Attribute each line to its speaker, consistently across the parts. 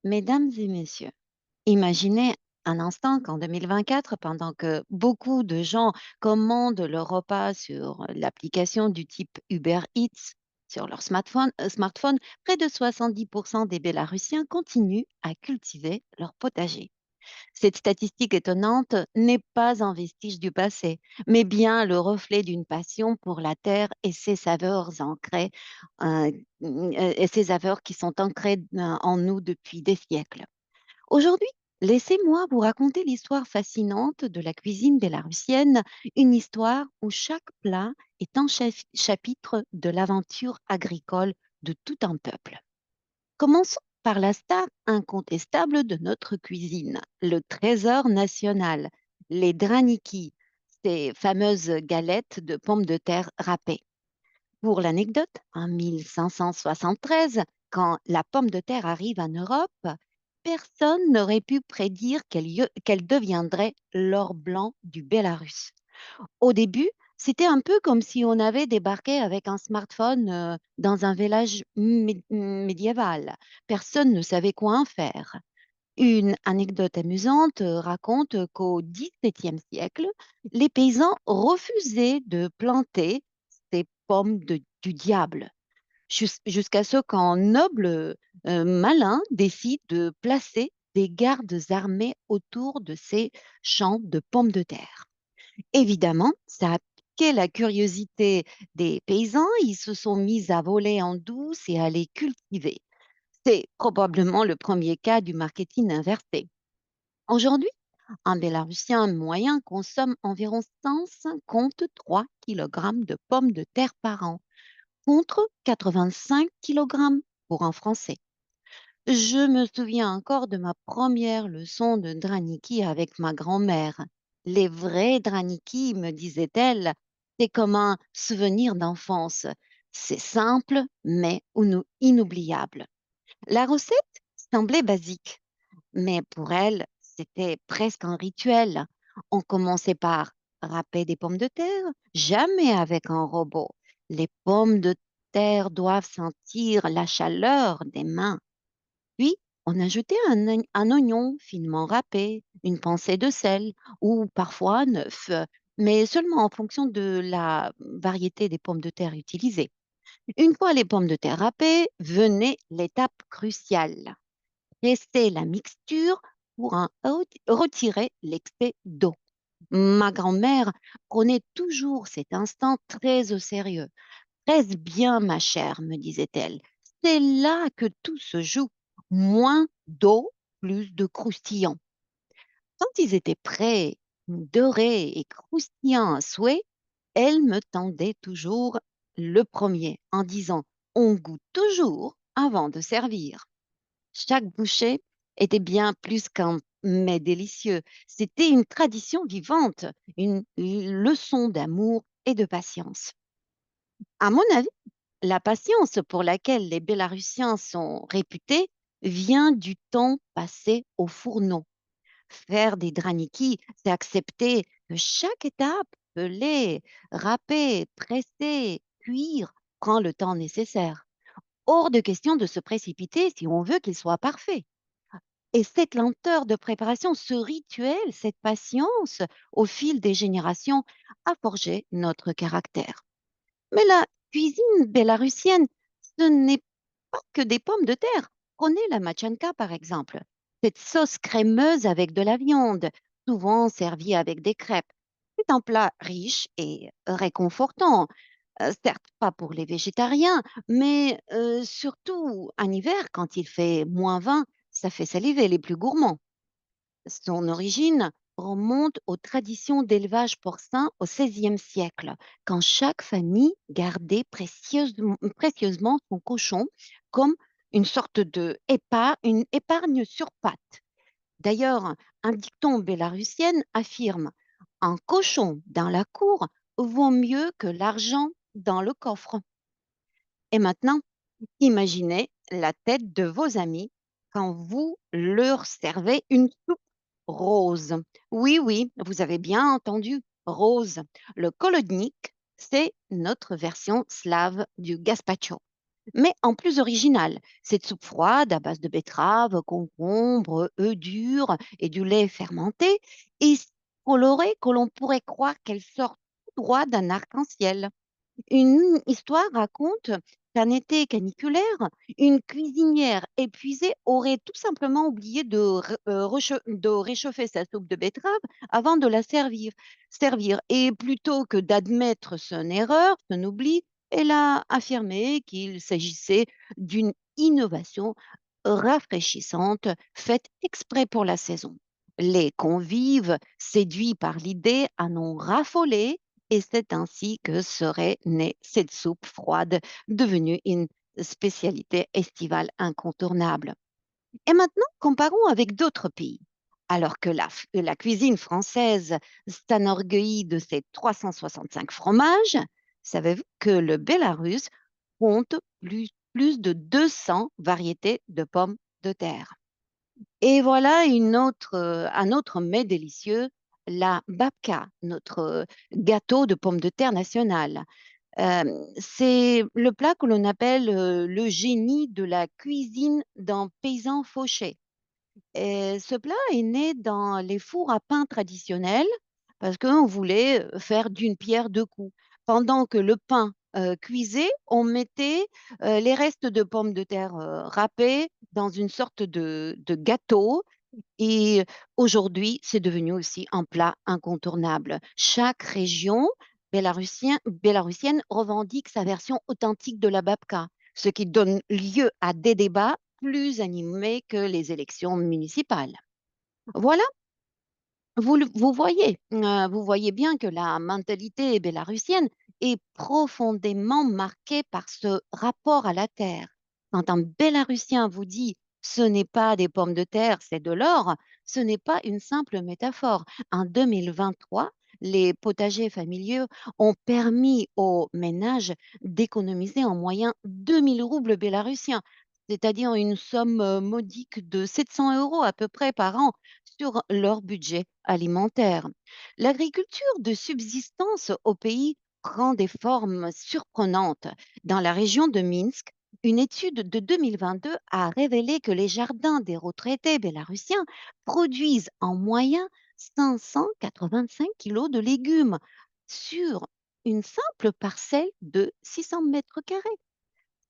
Speaker 1: Mesdames et messieurs, imaginez un instant qu'en 2024, pendant que beaucoup de gens commandent leur repas sur l'application du type Uber Eats sur leur smartphone, près de 70% des Bélarusiens continuent à cultiver leur potager. Cette statistique étonnante n'est pas un vestige du passé, mais bien le reflet d'une passion pour la terre et ses saveurs euh, et ses saveurs qui sont ancrées en nous depuis des siècles. Aujourd'hui, laissez-moi vous raconter l'histoire fascinante de la cuisine bélarusienne, une histoire où chaque plat est un chapitre de l'aventure agricole de tout un peuple. Commençons par la star incontestable de notre cuisine, le trésor national, les draniki, ces fameuses galettes de pommes de terre râpées. Pour l'anecdote, en 1573, quand la pomme de terre arrive en Europe, personne n'aurait pu prédire qu'elle deviendrait l'or blanc du Bélarus. Au début, c'était un peu comme si on avait débarqué avec un smartphone dans un village médiéval. Personne ne savait quoi en faire. Une anecdote amusante raconte qu'au XVIIe siècle, les paysans refusaient de planter ces du diable, jusqu'à ce qu'un noble malin décide de placer des gardes armés autour de ces champs de pommes de terre. Évidemment, ça a piqué la curiosité des paysans. Ils se sont mis à voler en douce et à les cultiver. C'est probablement le premier cas du marketing inversé. Aujourd'hui, un Bélarusien moyen consomme environ 153 kg de pommes de terre par an, contre 85 kg pour un Français. Je me souviens encore de ma première leçon de draniki avec ma grand-mère. Les vrais draniki, me disait-elle, c'est comme un souvenir d'enfance. C'est simple, mais inoubliable. La recette semblait basique, mais pour elle, c'était presque un rituel. On commençait par râper des pommes de terre, jamais avec un robot. Les pommes de terre doivent sentir la chaleur des mains. Puis, on ajoutait un oignon finement râpé, une pincée de sel ou parfois neuf, mais seulement en fonction de la variété des pommes de terre utilisées. Une fois les pommes de terre râpées, venait l'étape cruciale. Presser la mixture pour en retirer l'excès d'eau. Ma grand-mère prenait toujours cet instant très au sérieux. Presse bien, ma chère, me disait-elle. C'est là que tout se joue. Moins d'eau, plus de croustillant. Quand ils étaient prêts, dorés et croustillants à souhait, elle me tendait toujours le premier en disant: On goûte toujours avant de servir. Chaque bouchée était bien plus qu'un mets délicieux. C'était une tradition vivante, une leçon d'amour et de patience. À mon avis, la patience pour laquelle les Bélarusiens sont réputés vient du temps passé au fourneau. Faire des draniki, c'est accepter que chaque étape, peler, râper, presser, cuire, prend le temps nécessaire. Hors de question de se précipiter si on veut qu'il soit parfait. Et cette lenteur de préparation, ce rituel, cette patience, au fil des générations, a forgé notre caractère. Mais la cuisine bélarusienne, ce n'est pas que des pommes de terre. Prenez la machanka, par exemple. Cette sauce crémeuse avec de la viande, souvent servie avec des crêpes. C'est un plat riche et réconfortant. Certes, pas pour les végétariens, mais surtout en hiver, quand il fait -20, ça fait saliver les plus gourmands. Son origine remonte aux traditions d'élevage porcin au XVIe siècle, quand chaque famille gardait précieusement son cochon comme une sorte une épargne sur pattes. D'ailleurs, un dicton bélarusienne affirme: Un cochon dans la cour vaut mieux que l'argent dans le coffre. Et maintenant, imaginez la tête de vos amis quand vous leur servez une soupe rose. Oui, oui, vous avez bien entendu, rose. Le kolodnik, c'est notre version slave du gazpacho. mais en plus original. Cette soupe froide à base de betterave, concombre, œufs durs et du lait fermenté est si colorée que l'on pourrait croire qu'elle sort tout droit d'un arc-en-ciel. Une histoire raconte qu'un été caniculaire, une cuisinière épuisée aurait tout simplement oublié de réchauffer sa soupe de betterave avant de la servir. Et plutôt que d'admettre son erreur, son oubli, elle a affirmé qu'il s'agissait d'une innovation rafraîchissante faite exprès pour la saison. Les convives, séduits par l'idée, en ont raffolé et c'est ainsi que serait née cette soupe froide, devenue une spécialité estivale incontournable. Et maintenant, comparons avec d'autres pays. Alors que la cuisine française s'enorgueillit de ses 365 fromages, savez-vous que le Bélarus compte plus de 200 variétés de pommes de terre? Et voilà un autre mets délicieux, la babka, notre gâteau de pommes de terre national. C'est le plat que l'on appelle le génie de la cuisine d'un paysan fauché. Et ce plat est né dans les fours à pain traditionnels parce qu'on voulait faire d'une pierre deux coups. Pendant que le pain cuisait, on mettait les restes de pommes de terre râpées dans une sorte de gâteau et aujourd'hui, c'est devenu aussi un plat incontournable. Chaque région bélarusienne revendique sa version authentique de la babka, ce qui donne lieu à des débats plus animés que les élections municipales. Voilà, vous voyez bien que la mentalité bélarusienne est profondément marquée par ce rapport à la terre. Quand un Bélarusien vous dit ce n'est pas des pommes de terre, c'est de l'or, ce n'est pas une simple métaphore. En 2023, les potagers familiaux ont permis aux ménages d'économiser en moyenne 2000 roubles bélarusiens, c'est-à-dire une somme modique de 700 euros à peu près par an sur leur budget alimentaire. L'agriculture de subsistance au pays prend des formes surprenantes. Dans la région de Minsk, une étude de 2022 a révélé que les jardins des retraités bélarusiens produisent en moyenne 585 kilos de légumes sur une simple parcelle de 600 mètres carrés.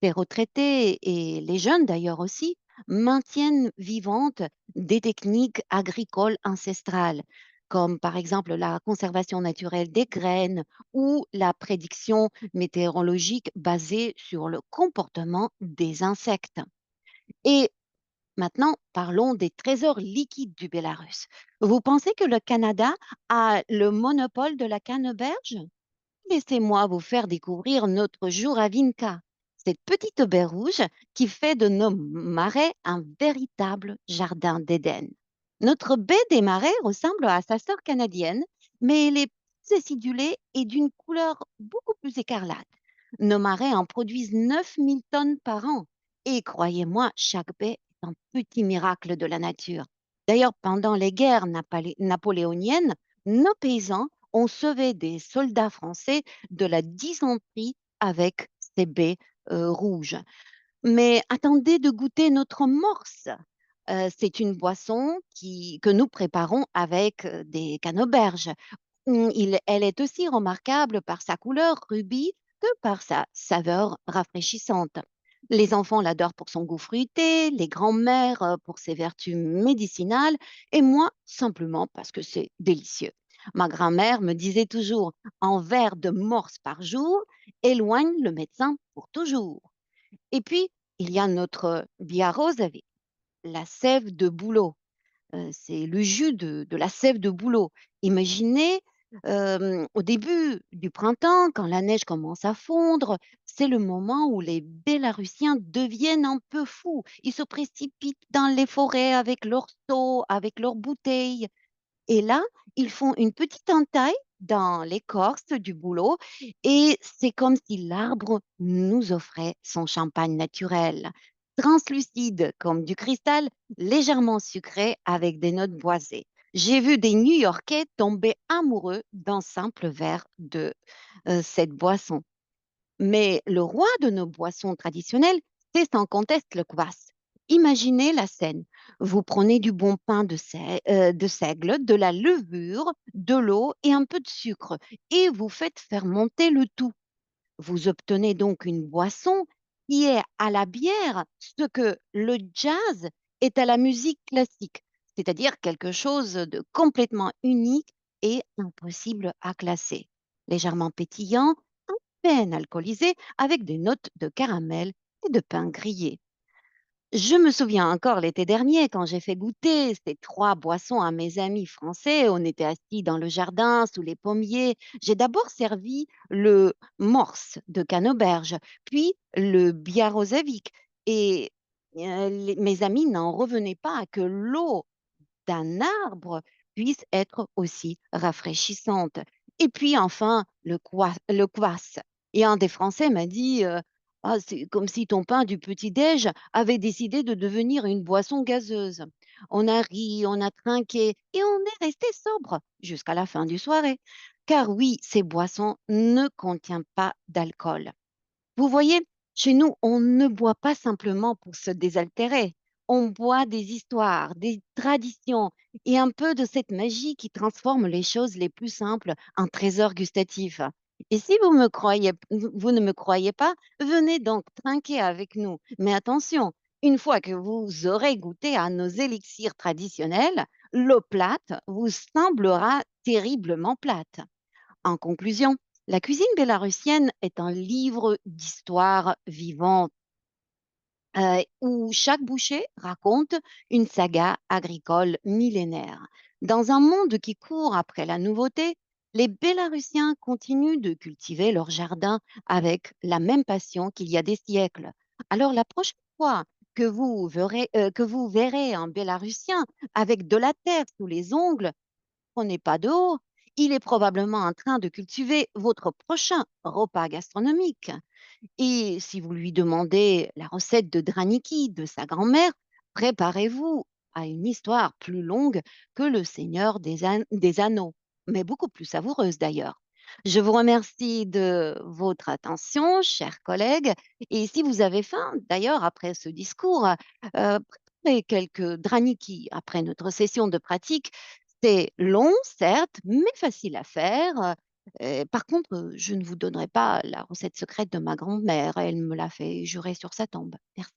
Speaker 1: Les retraités et les jeunes d'ailleurs aussi maintiennent vivantes des techniques agricoles ancestrales, comme par exemple la conservation naturelle des graines ou la prédiction météorologique basée sur le comportement des insectes. Et maintenant, parlons des trésors liquides du Bélarus. Vous pensez que le Canada a le monopole de la canneberge? Laissez-moi vous faire découvrir notre Juravinka, cette petite baie rouge qui fait de nos marais un véritable jardin d'Éden. Notre baie des marais ressemble à sa sœur canadienne, mais elle est plus acidulée et d'une couleur beaucoup plus écarlate. Nos marais en produisent 9000 tonnes par an. Et croyez-moi, chaque baie est un petit miracle de la nature. D'ailleurs, pendant les guerres napoléoniennes, nos paysans ont sauvé des soldats français de la dysenterie avec ces baies rouges. Mais attendez de goûter notre morse. C'est une boisson que nous préparons avec des canneberges. Elle est aussi remarquable par sa couleur rubis que par sa saveur rafraîchissante. Les enfants l'adorent pour son goût fruité, les grands-mères pour ses vertus médicinales, et moi simplement parce que c'est délicieux. Ma grand-mère me disait toujours, un verre de morse par jour éloigne le médecin pour toujours. Et puis, il y a notre biarrosavie, la sève de bouleau. C'est le jus de la sève de bouleau. Imaginez, au début du printemps, quand la neige commence à fondre, c'est le moment où les Bélarusiens deviennent un peu fous. Ils se précipitent dans les forêts avec leurs seaux, avec leurs bouteilles. Et là, ils font une petite entaille dans l'écorce du bouleau et c'est comme si l'arbre nous offrait son champagne naturel, translucide comme du cristal, légèrement sucré avec des notes boisées. J'ai vu des New-Yorkais tomber amoureux d'un simple verre de cette boisson. Mais le roi de nos boissons traditionnelles, c'est sans conteste le kvass. Imaginez la scène. Vous prenez du bon pain de seigle, de la levure, de l'eau et un peu de sucre et vous faites fermenter le tout. Vous obtenez donc une boisson qui est à la bière ce que le jazz est à la musique classique, c'est-à-dire quelque chose de complètement unique et impossible à classer. Légèrement pétillant, à peine alcoolisé, avec des notes de caramel et de pain grillé. Je me souviens encore l'été dernier quand j'ai fait goûter ces 3 boissons à mes amis français. On était assis dans le jardin sous les pommiers. J'ai d'abord servi le morse de canneberge, puis le biarosavik et mes amis n'en revenaient pas que l'eau d'un arbre puisse être aussi rafraîchissante. Et puis enfin, le kvass. Et un des Français m'a dit ah, c'est comme si ton pain du petit-déj avait décidé de devenir une boisson gazeuse. On a ri, on a trinqué et on est resté sobre jusqu'à la fin du soirée. Car oui, ces boissons ne contiennent pas d'alcool. Vous voyez, chez nous, on ne boit pas simplement pour se désaltérer. On boit des histoires, des traditions et un peu de cette magie qui transforme les choses les plus simples en trésors gustatifs. Et si vous ne me croyez pas, venez donc trinquer avec nous. Mais attention, une fois que vous aurez goûté à nos élixirs traditionnels, l'eau plate vous semblera terriblement plate. En conclusion, la cuisine bélarusienne est un livre d'histoire vivante où chaque bouchée raconte une saga agricole millénaire. Dans un monde qui court après la nouveauté, les Bélarusiens continuent de cultiver leur jardin avec la même passion qu'il y a des siècles. Alors la prochaine fois que vous verrez un Bélarusien avec de la terre sous les ongles, prenez pas de haut. Il est probablement en train de cultiver votre prochain repas gastronomique. Et si vous lui demandez la recette de draniki de sa grand-mère, préparez-vous à une histoire plus longue que le Seigneur des Anneaux, mais beaucoup plus savoureuse d'ailleurs. Je vous remercie de votre attention, chers collègues. Et si vous avez faim, d'ailleurs, après ce discours, préparez quelques draniki après notre session de pratique. C'est long, certes, mais facile à faire. Par contre, je ne vous donnerai pas la recette secrète de ma grand-mère. Elle me l'a fait jurer sur sa tombe. Merci.